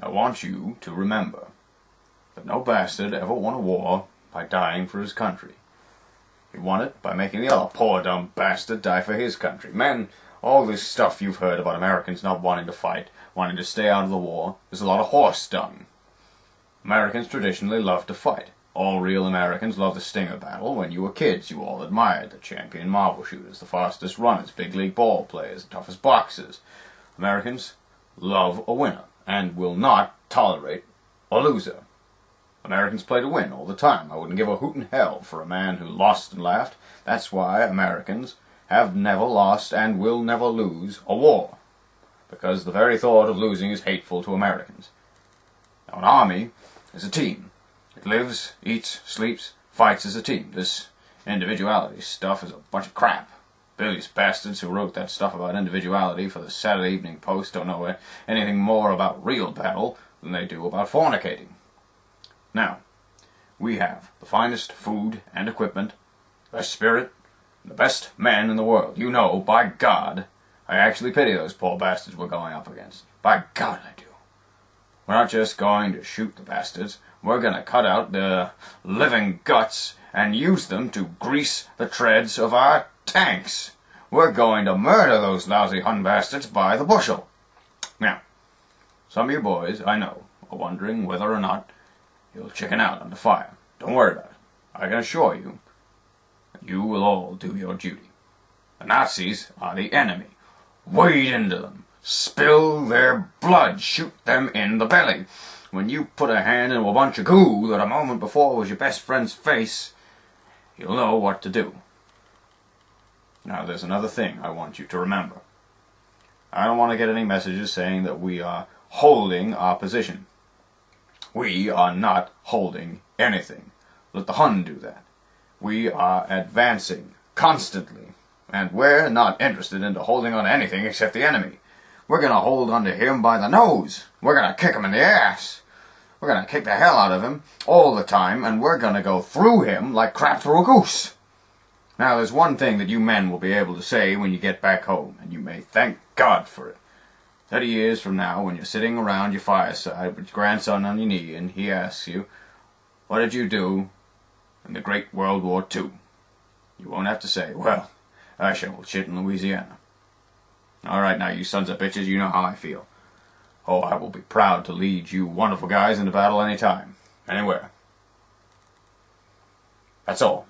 I want you to remember that no bastard ever won a war by dying for his country. He won it by making the other poor dumb bastard die for his country. Man, all this stuff you've heard about Americans not wanting to fight, wanting to stay out of the war, is a lot of horse dung. Americans traditionally love to fight. All real Americans love the stinger battle. When you were kids, you all admired the champion marble shooters, the fastest runners, big league ball players, the toughest boxers. Americans love a winner, and will not tolerate a loser. Americans play to win all the time. I wouldn't give a hoot in hell for a man who lost and laughed. That's why Americans have never lost and will never lose a war, because the very thought of losing is hateful to Americans. Now, an army is a team. It lives, eats, sleeps, fights as a team. This individuality stuff is a bunch of crap. Bilious bastards who wrote that stuff about individuality for the Saturday Evening Post don't know anything more about real battle than they do about fornicating. Now, we have the finest food and equipment, the best spirit, and the best men in the world. You know, by God, I actually pity those poor bastards we're going up against. By God, I do. We're not just going to shoot the bastards. We're going to cut out their living guts and use them to grease the treads of our tanks. We're going to murder those lousy Hun bastards by the bushel. Now, some of you boys, I know, are wondering whether or not you'll chicken out under fire. Don't worry about it. I can assure you that you will all do your duty. The Nazis are the enemy. Wade into them. Spill their blood. Shoot them in the belly. When you put a hand in a bunch of goo that a moment before was your best friend's face, you'll know what to do. Now, there's another thing I want you to remember. I don't want to get any messages saying that we are holding our position. We are not holding anything. Let the Hun do that. We are advancing constantly, and we're not interested in holding on to anything except the enemy. We're going to hold on to him by the nose. We're going to kick him in the ass. We're going to kick the hell out of him all the time, and we're going to go through him like crap through a goose. Now, there's one thing that you men will be able to say when you get back home, and you may thank God for it. 30 years from now, when you're sitting around your fireside with your grandson on your knee, and he asks you, "What did you do in the Great World War II?" You won't have to say, "Well, I shoveled shit in Louisiana." All right, now, you sons of bitches, you know how I feel. Oh, I will be proud to lead you wonderful guys into battle anytime, anywhere. That's all.